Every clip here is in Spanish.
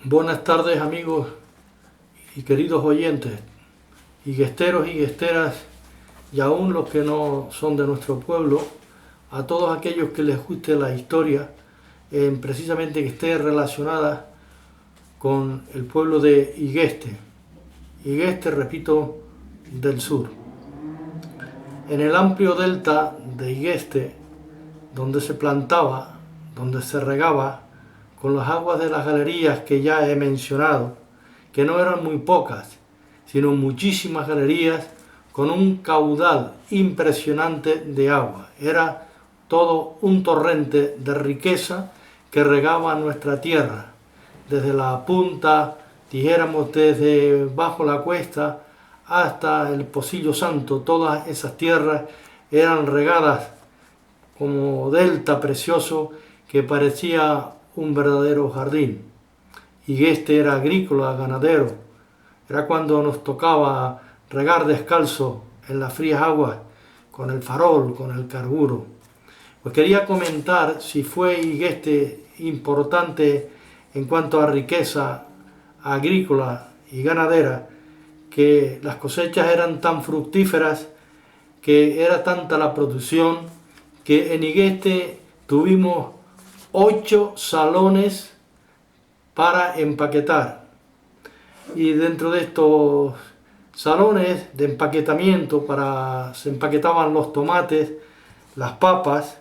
Buenas tardes, amigos y queridos oyentes, higuesteros y higuesteras, y aún los que no son de nuestro pueblo, a todos aquellos que les guste la historia, precisamente que esté relacionada con el pueblo de Igueste, repito, del sur. En el amplio delta de Igueste, donde se plantaba, donde se regaba, con las aguas de las galerías que ya he mencionado, que no eran muy pocas, sino muchísimas galerías con un caudal impresionante de agua. Era todo un torrente de riqueza que regaba nuestra tierra, desde la punta, dijéramos desde bajo la cuesta hasta el Pocillo Santo. Todas esas tierras eran regadas como delta precioso que parecía un verdadero jardín. Y este era agrícola, ganadero. Era cuando nos tocaba regar descalzo en las frías aguas, con el farol, con el carburo. Pues quería comentar si fue Igueste importante en cuanto a riqueza agrícola y ganadera, que las cosechas eran tan fructíferas, que era tanta la producción, que en Igueste tuvimos 8 salones para empaquetar. Y dentro de estos salones de empaquetamiento se empaquetaban los tomates, las papas,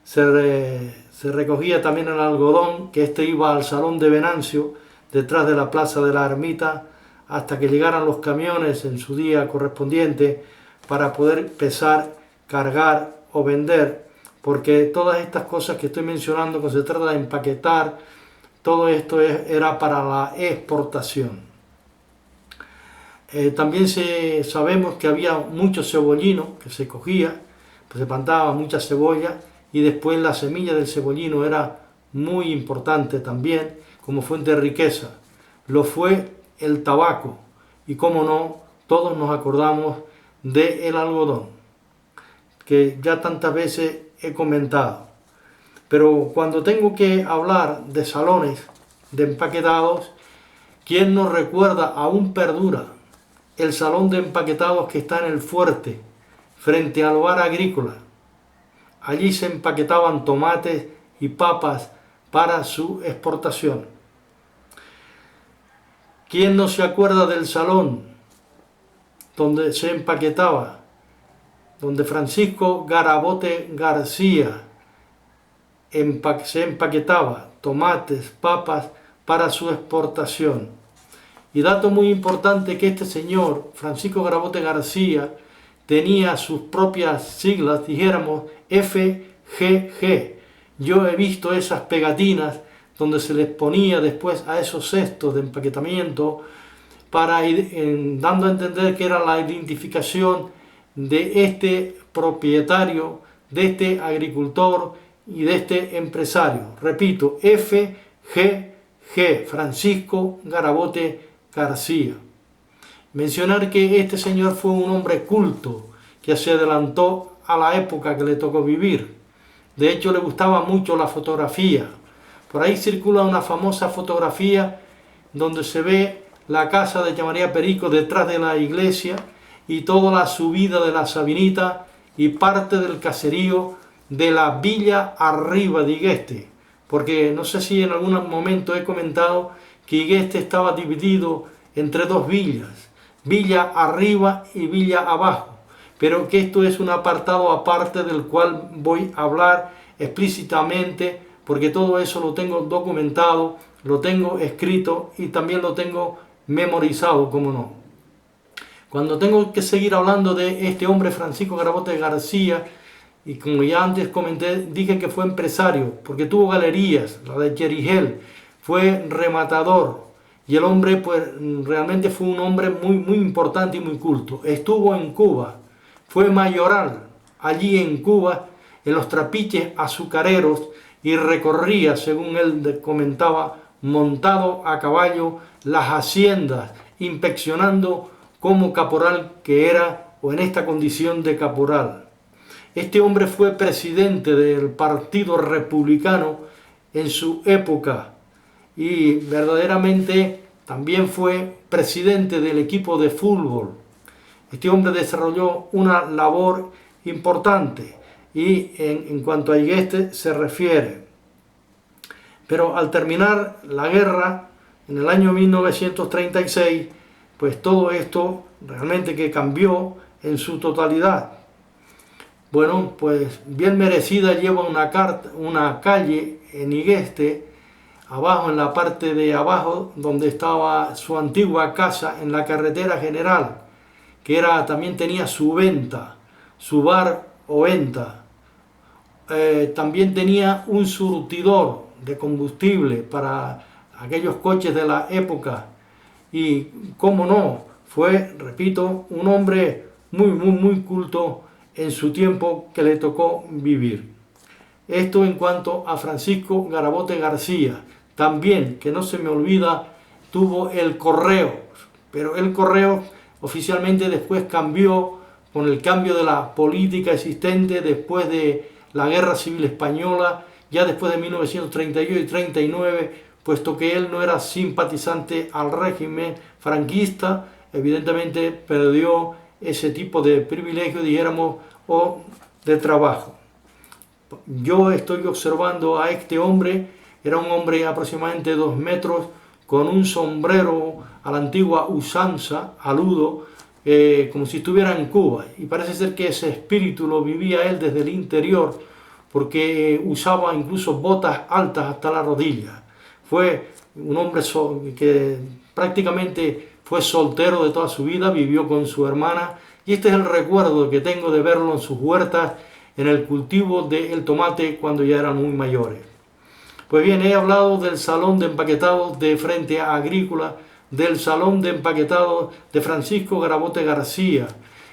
se recogía también el algodón, que iba al salón de Venancio, detrás de la plaza de la Ermita, hasta que llegaran los camiones en su día correspondiente para poder pesar, cargar o vender, porque todas estas cosas que estoy mencionando, que se trata de empaquetar, todo esto era para la exportación. También sabemos que había mucho cebollino que se cogía, pues se plantaba mucha cebolla, y después la semilla del cebollino era muy importante también como fuente de riqueza. Lo fue el tabaco, y cómo no, todos nos acordamos del algodón, que ya tantas veces he comentado. Pero cuando tengo que hablar de salones de empaquetados, ¿quién nos recuerda? Aún perdura el salón de empaquetados que está en el Fuerte, frente al bar agrícola. Allí se empaquetaban tomates y papas para su exportación. ¿Quién no se acuerda del salón donde se empaquetaba, donde Francisco Garabote García se empaquetaba tomates, papas para su exportación? Y dato muy importante, que este señor, Francisco Garabote García, tenía sus propias siglas, dijéramos FGG. Yo he visto esas pegatinas donde se les ponía después a esos cestos de empaquetamiento para ir dando a entender que era la identificación de este propietario, de este agricultor y de este empresario. Repito, FGG, Francisco Garabote García. Mencionar que este señor fue un hombre culto, que se adelantó a la época que le tocó vivir. De hecho, le gustaba mucho la fotografía. Por ahí circula una famosa fotografía donde se ve la casa de María Perico detrás de la iglesia y toda la subida de la Sabinita y parte del caserío de la Villa Arriba de Igueste, porque no sé si en algún momento he comentado que Igueste estaba dividido entre dos villas, Villa Arriba y Villa Abajo, pero que esto es un apartado aparte del cual voy a hablar explícitamente, porque todo eso lo tengo documentado, lo tengo escrito y también lo tengo memorizado, como no. Cuando tengo que seguir hablando de este hombre, Francisco Garabote García, y como ya antes comenté, dije que fue empresario, porque tuvo galerías, la de Cherigel, fue rematador, y el hombre pues realmente fue un hombre muy importante y muy culto. Estuvo en Cuba, fue mayoral allí en Cuba, en los trapiches azucareros, y recorría, según él comentaba, montado a caballo las haciendas, inspeccionando como caporal que era, o en esta condición de caporal. Este hombre fue presidente del Partido Republicano en su época, y verdaderamente también fue presidente del equipo de fútbol. Este hombre desarrolló una labor importante y en cuanto a Ygeste se refiere. Pero al terminar la guerra, en el año 1936, pues todo esto realmente que cambió en su totalidad. Bueno, pues bien merecida lleva una calle en Ygeste, abajo, en la parte de abajo, donde estaba su antigua casa, en la carretera general, que también tenía su venta, su bar o venta. También tenía un surtidor de combustible para aquellos coches de la época. Y, cómo no, fue, repito, un hombre muy culto en su tiempo que le tocó vivir. Esto en cuanto a Francisco Garabote García. También, que no se me olvida, tuvo el correo, pero el correo oficialmente después cambió con el cambio de la política existente después de la Guerra Civil Española, ya después de 1938 y 39, puesto que él no era simpatizante al régimen franquista, evidentemente perdió ese tipo de privilegio, dijéramos, o de trabajo. Yo estoy observando a este hombre, era un hombre aproximadamente 2 metros, con un sombrero a la antigua usanza, aludo, como si estuviera en Cuba. Y parece ser que ese espíritu lo vivía él desde el interior, porque usaba incluso botas altas hasta la rodilla. Fue un hombre que prácticamente fue soltero de toda su vida, vivió con su hermana, y este es el recuerdo que tengo de verlo en sus huertas, en el cultivo del tomate cuando ya eran muy mayores. Pues bien, he hablado del salón de empaquetados de Frente Agrícola, del salón de empaquetados de Francisco Garabote García,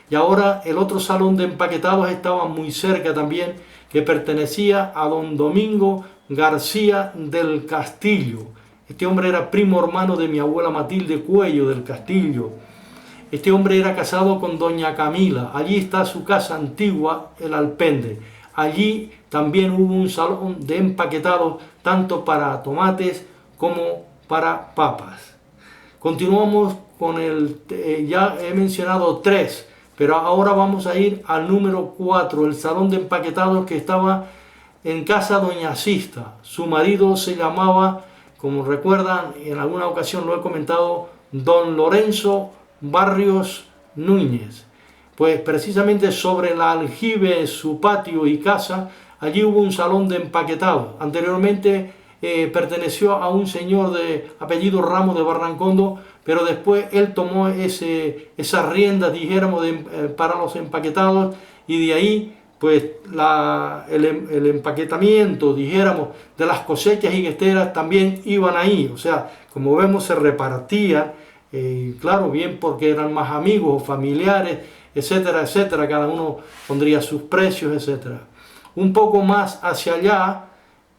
y ahora el otro salón de empaquetados estaba muy cerca también, que pertenecía a don Domingo García del Castillo. Este hombre era primo hermano de mi abuela Matilde Cuello del Castillo. Este hombre era casado con doña Camila. Allí está su casa antigua, el Alpendre. Allí también hubo un salón de empaquetados tanto para tomates como para papas. Continuamos con ya he mencionado 3, pero ahora vamos a ir al número 4, el salón de empaquetados que estaba en casa doña Sista. Su marido se llamaba, como recuerdan, en alguna ocasión lo he comentado, don Lorenzo Barrios Núñez. Pues precisamente sobre el aljibe, su patio y casa, allí hubo un salón de empaquetados. Anteriormente perteneció a un señor de apellido Ramos de Barrancondo, pero después él tomó esa rienda, dijéramos, para los empaquetados, y de ahí pues el empaquetamiento, dijéramos, de las cosechas higuesteras también iban ahí. O sea, como vemos, se repartían, claro, bien porque eran más amigos o familiares, etcétera, etcétera, cada uno pondría sus precios, etcétera. Un poco más hacia allá,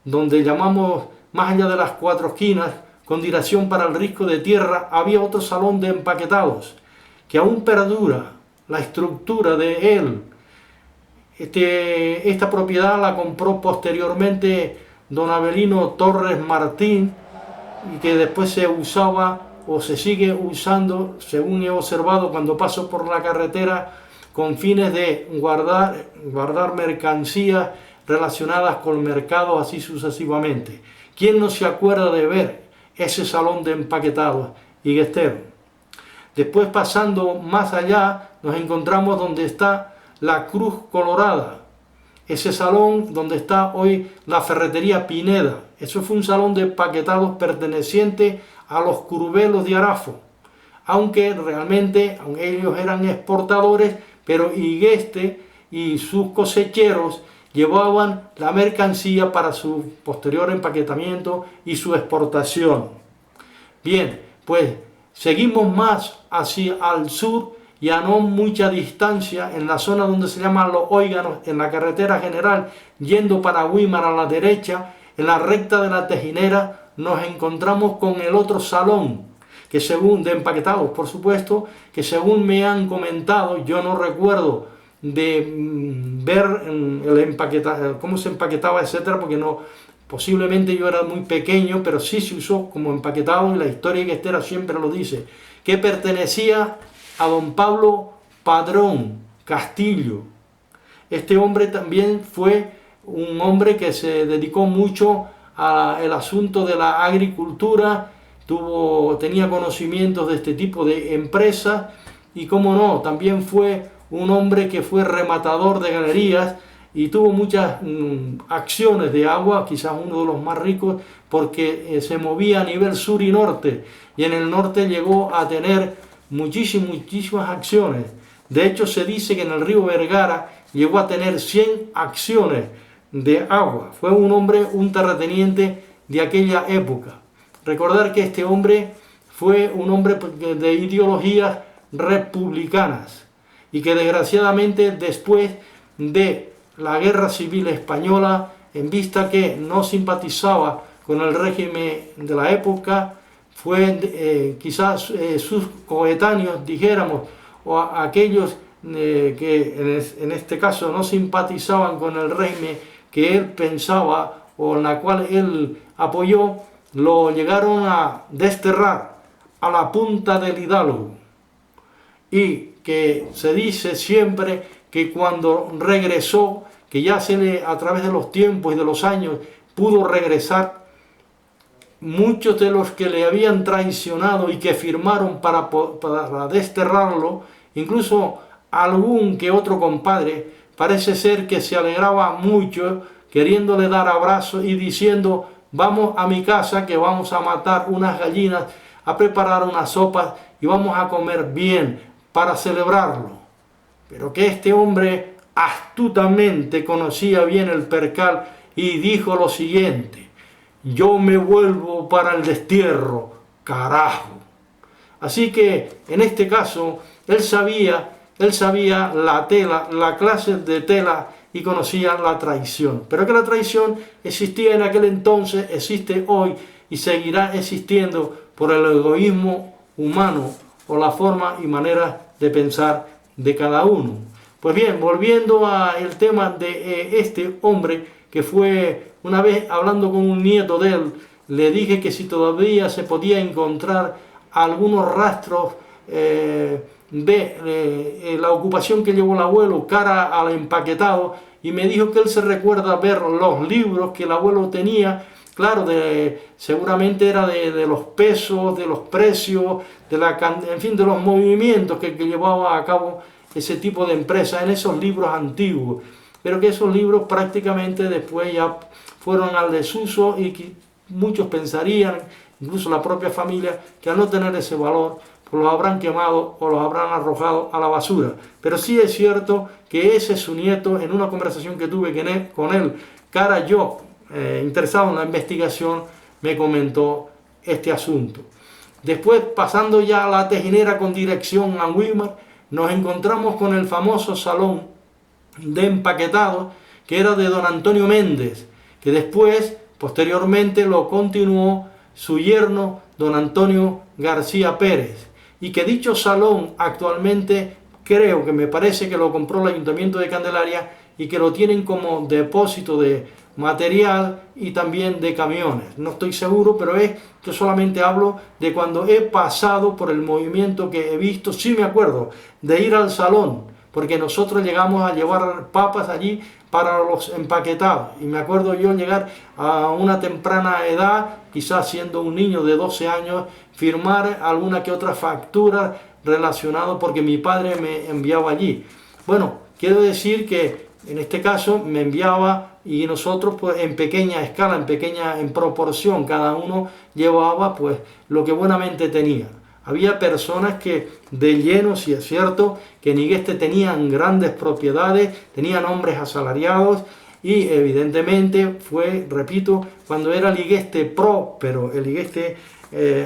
donde llamamos más allá de las 4 esquinas, con dirección para el risco de tierra, había otro salón de empaquetados, que aún perdura la estructura de él. Esta propiedad la compró posteriormente don Avelino Torres Martín, y que después se usaba o se sigue usando, según he observado cuando paso por la carretera, con fines de guardar mercancías relacionadas con el mercado, así sucesivamente. ¿Quién no se acuerda de ver ese salón de empaquetados higuestero? Después, pasando más allá, nos encontramos donde está la Cruz Colorada, ese salón donde está hoy la ferretería Pineda. Eso fue un salón de empaquetados perteneciente a los Curvelos de Arafo, aunque realmente ellos eran exportadores, pero Ygeste y sus cosecheros llevaban la mercancía para su posterior empaquetamiento y su exportación. Bien, pues seguimos más hacia el sur y a no mucha distancia, en la zona donde se llama Los Óiganos, en la carretera general, yendo para Güímar a la derecha, en la recta de la Tejinera, nos encontramos con el otro salón, que según de empaquetados, por supuesto, que según me han comentado, yo no recuerdo de ver cómo se empaquetaba, etcétera, porque no, posiblemente yo era muy pequeño, pero sí se usó como empaquetado, y la historia guestera siempre lo dice, que pertenecía a don Pablo Padrón Castillo. Este hombre también fue un hombre que se dedicó mucho al asunto de la agricultura, tenía conocimientos de este tipo de empresas, y como no, también fue un hombre que fue rematador de galerías y tuvo muchas acciones de agua, quizás uno de los más ricos, porque se movía a nivel sur y norte, y en el norte llegó a tener muchísimas acciones. De hecho, se dice que en el río Vergara llegó a tener 100 acciones de agua. Fue un hombre, un terrateniente de aquella época. Recordar que este hombre fue un hombre de ideologías republicanas, y que desgraciadamente después de la Guerra Civil Española, en vista que no simpatizaba con el régimen de la época, quizás sus coetáneos, dijéramos, o aquellos que en este caso no simpatizaban con el régimen que él pensaba o en la cual él apoyó, lo llegaron a desterrar a la punta del Hidalgo, y que se dice siempre que cuando regresó, que ya a través de los tiempos y de los años pudo regresar, muchos de los que le habían traicionado y que firmaron para desterrarlo, incluso algún que otro compadre, parece ser que se alegraba mucho, queriéndole dar abrazos y diciendo: vamos a mi casa que vamos a matar unas gallinas, a preparar unas sopas y vamos a comer bien para celebrarlo. Pero que este hombre astutamente conocía bien el percal y dijo lo siguiente: yo me vuelvo para el destierro, carajo. Así que en este caso él sabía la tela, la clase de tela, y conocía la traición. Pero que la traición existía en aquel entonces, existe hoy y seguirá existiendo por el egoísmo humano o la forma y manera de pensar de cada uno. Pues bien, volviendo al tema de este hombre, que fue una vez hablando con un nieto de él, le dije que si todavía se podía encontrar algunos rastros de la ocupación que llevó el abuelo cara al empaquetado, y me dijo que él se recuerda ver los libros que el abuelo tenía, claro, seguramente era de los pesos, de los precios, en fin, de los movimientos que llevaba a cabo ese tipo de empresa en esos libros antiguos, pero que esos libros prácticamente después ya fueron al desuso, y que muchos pensarían, incluso la propia familia, que al no tener ese valor, pues los habrán quemado o los habrán arrojado a la basura. Pero sí es cierto que ese es su nieto. En una conversación que tuve con él, cara yo, interesado en la investigación, me comentó este asunto. Después, pasando ya a la Tejinera con dirección a Weimar, nos encontramos con el famoso salón de empaquetado, que era de don Antonio Méndez, que después, posteriormente, lo continuó su yerno, don Antonio García Pérez, y que dicho salón actualmente, creo que me parece que lo compró el Ayuntamiento de Candelaria, y que lo tienen como depósito de material y también de camiones. No estoy seguro, pero yo solamente hablo de cuando he pasado por el movimiento que he visto. Sí me acuerdo de ir al salón, porque nosotros llegamos a llevar papas allí para los empaquetados, y me acuerdo yo llegar a una temprana edad, quizás siendo un niño de 12 años, firmar alguna que otra factura relacionada, porque mi padre me enviaba allí. Bueno, quiero decir que en este caso me enviaba, y nosotros pues en pequeña escala, en proporción, cada uno llevaba pues lo que buenamente tenía. Había personas que de lleno, si es cierto, que en Igueste tenían grandes propiedades, tenían hombres asalariados, y evidentemente fue, repito, cuando era el Igueste próspero, el Igueste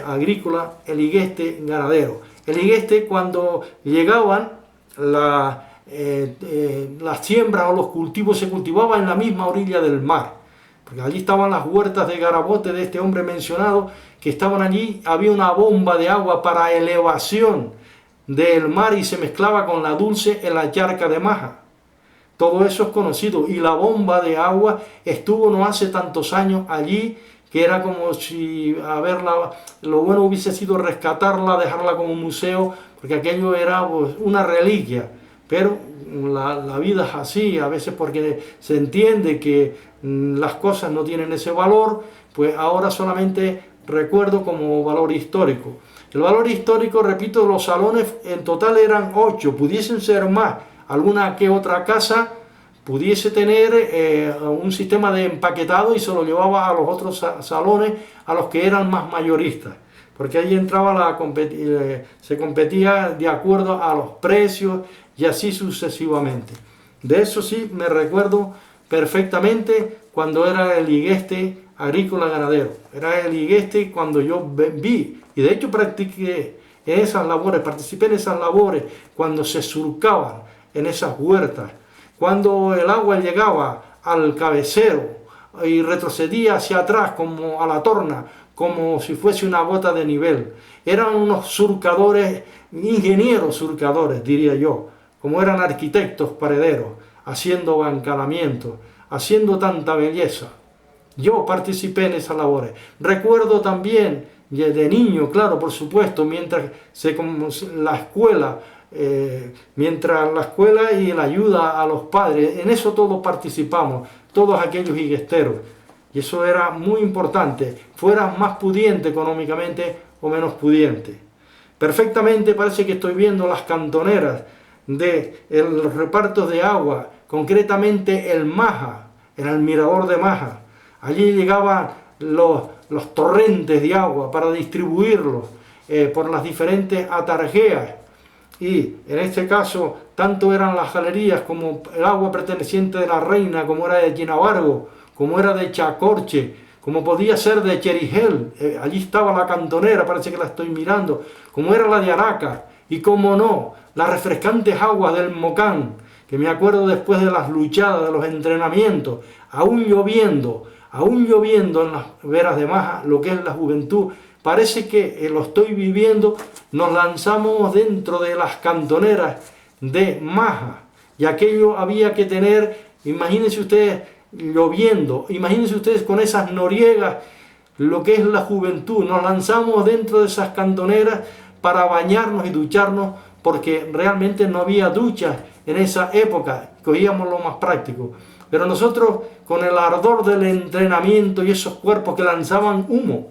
agrícola, el Igueste ganadero. El Igueste, cuando llegaban las siembras o los cultivos, se cultivaban en la misma orilla del mar, porque allí estaban las huertas de Garabote de este hombre mencionado, que estaban allí. Había una bomba de agua para elevación del mar y se mezclaba con la dulce en la charca de Maja. Todo eso es conocido. Y la bomba de agua estuvo no hace tantos años allí, que era como si, lo bueno hubiese sido rescatarla, dejarla como un museo, porque aquello era pues, una reliquia. Pero la vida es así, a veces porque se entiende que las cosas no tienen ese valor, pues ahora solamente recuerdo como valor histórico. El valor histórico, repito, los salones en total eran 8, pudiesen ser más. Alguna que otra casa pudiese tener un sistema de empaquetado y se lo llevaba a los otros salones, a los que eran más mayoristas, porque ahí entraba se competía de acuerdo a los precios y así sucesivamente. De eso sí me recuerdo perfectamente cuando era el Igueste agrícola ganadero. Era el Igueste cuando yo vi, y de hecho practiqué en esas labores, participé en esas labores, cuando se surcaban en esas huertas, cuando el agua llegaba al cabecero y retrocedía hacia atrás como a la torna, como si fuese una gota de nivel. Eran unos surcadores, ingenieros surcadores, diría yo, como eran arquitectos parederos, haciendo bancalamientos, haciendo tanta belleza. Yo participé en esas labores. Recuerdo también, de niño, claro, por supuesto, mientras la escuela y la ayuda a los padres, en eso todos participamos, todos aquellos higuesteros. Y eso era muy importante, fueras más pudiente económicamente o menos pudiente. Perfectamente parece que estoy viendo las cantoneras de los repartos de agua, concretamente el Maja, en el mirador de Maja. Allí llegaban los torrentes de agua para distribuirlos por las diferentes atarjeas. Y en este caso, tanto eran las galerías como el agua perteneciente de la Reina, como era de Ginabargo, como era de Chacorche, como podía ser de Cherigel, allí estaba la cantonera, parece que la estoy mirando, como era la de Araca, y como no, las refrescantes aguas del Mocán, que me acuerdo después de las luchadas, de los entrenamientos, aún lloviendo en las veras de Maja, lo que es la juventud, parece que lo estoy viviendo, nos lanzamos dentro de las cantoneras de Maja, y aquello había que tener, imagínense ustedes, lloviendo, imagínense ustedes con esas noriegas, lo que es la juventud, nos lanzamos dentro de esas cantoneras para bañarnos y ducharnos, porque realmente no había duchas en esa época, cogíamos lo más práctico. Pero nosotros, con el ardor del entrenamiento y esos cuerpos que lanzaban humo,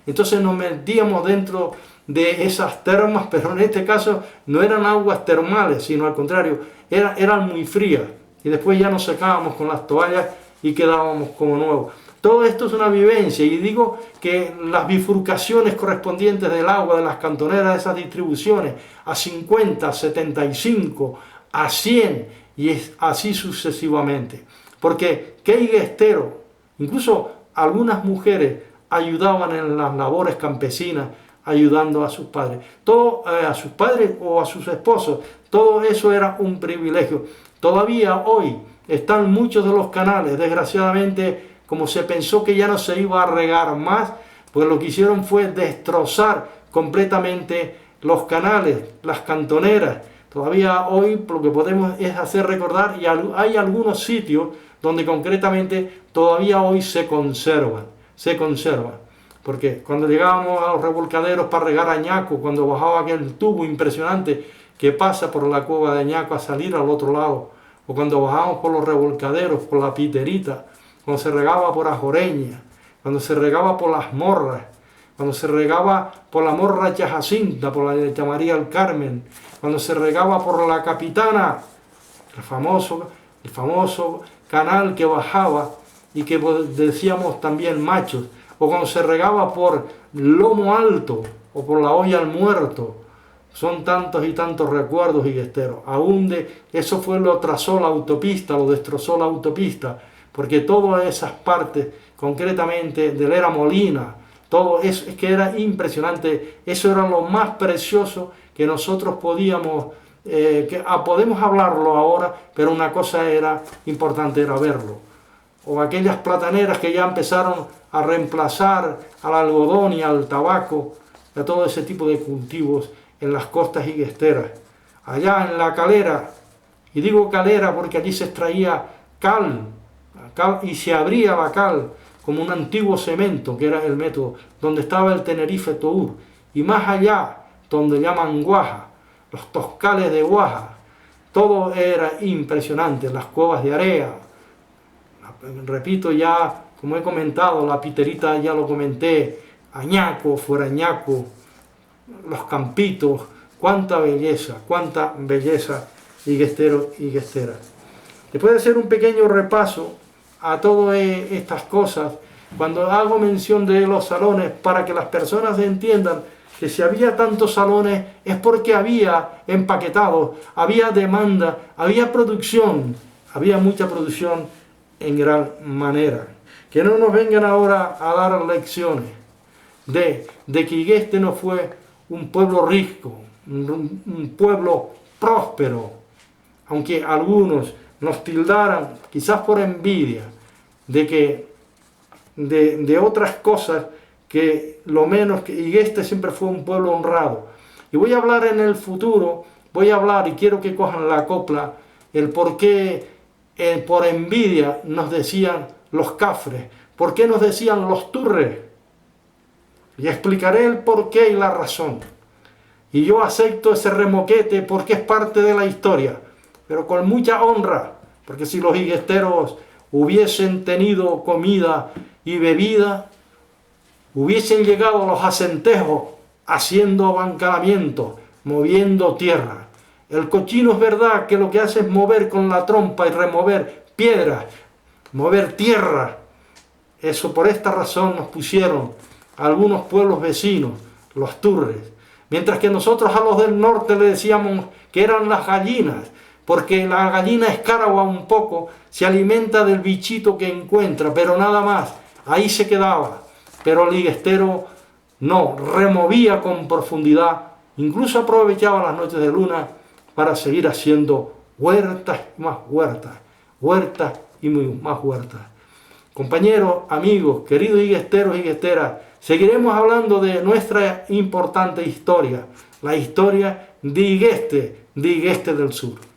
entonces nos metíamos dentro de esas termas, pero en este caso no eran aguas termales, sino al contrario, eran muy frías. Y después ya nos secábamos con las toallas y quedábamos como nuevos. Todo esto es una vivencia, y digo que las bifurcaciones correspondientes del agua de las cantoneras, de esas distribuciones, a 50, a 75, a 100, y es así sucesivamente. Porque qué higuestero, incluso algunas mujeres ayudaban en las labores campesinas, ayudando a sus padres. A sus padres o a sus esposos, todo eso era un privilegio. Todavía hoy están muchos de los canales, desgraciadamente, como se pensó que ya no se iba a regar más, pues lo que hicieron fue destrozar completamente los canales, las cantoneras. Todavía hoy lo que podemos es hacer recordar, y hay algunos sitios donde concretamente todavía hoy se conservan. Porque cuando llegábamos a los revolcaderos para regar Añaco, cuando bajaba aquel tubo impresionante que pasa por la cueva de Añaco a salir al otro lado, o cuando bajábamos por los revolcaderos, por la Piterita, cuando se regaba por Ajoreña, cuando se regaba por las Morras, cuando se regaba por la Morra Chajacinta, por la de María del Carmen, cuando se regaba por la Capitana, el famoso canal que bajaba y que decíamos también Machos, o cuando se regaba por Lomo Alto o por la Olla al Muerto. Son tantos y tantos recuerdos higuesteros. Aún eso fue lo trazó la autopista, lo destrozó la autopista, porque todas esas partes, concretamente de la Era Molina, todo eso, es que era impresionante. Eso era lo más precioso que nosotros podemos hablarlo ahora, pero una cosa era importante, era verlo. O aquellas plataneras que ya empezaron a reemplazar al algodón y al tabaco, a todo ese tipo de cultivos en las costas higuesteras. Allá en La Calera, Y digo calera porque allí se extraía cal y se abría la cal como un antiguo cemento, que era el método, donde estaba el Tenerife Tour. Y más allá, donde llaman Guaja, los toscales de Guaja, todo era impresionante, las cuevas de Area. Repito ya, como he comentado, la Piterita ya lo comenté, Añaco, fuera Añaco, los campitos, cuánta belleza higuestero, higuestera. Después de hacer un pequeño repaso a todas estas cosas, cuando hago mención de los salones, para que las personas entiendan que si había tantos salones es porque había empaquetados, había demanda, había producción, había mucha producción en gran manera. Que no nos vengan ahora a dar lecciones de que Igueste no fue un pueblo rico, un pueblo próspero, aunque algunos nos tildaran, quizás por envidia, de otras cosas, que lo menos que Igueste siempre fue un pueblo honrado. Y voy a hablar en el futuro, voy a hablar, y quiero que cojan la copla, el por qué por envidia nos decían los cafres, por qué nos decían los turres, y explicaré el porqué y la razón. Y yo acepto ese remoquete porque es parte de la historia, pero con mucha honra, porque si los higuesteros hubiesen tenido comida y bebida, hubiesen llegado a los asentejos haciendo abancalamiento, moviendo tierra. El cochino es verdad que lo que hace es mover con la trompa y remover piedras, mover tierra. Eso por esta razón nos pusieron algunos pueblos vecinos, los turres. Mientras que nosotros a los del norte le decíamos que eran las gallinas, porque la gallina escáraba un poco, se alimenta del bichito que encuentra, pero nada más, ahí se quedaba. Pero el higuestero no, removía con profundidad, incluso aprovechaba las noches de luna para seguir haciendo huertas y más huertas, huertas y más huertas. Compañeros, amigos, queridos higuesteros y higuesteras, seguiremos hablando de nuestra importante historia, la historia de Igueste del Sur.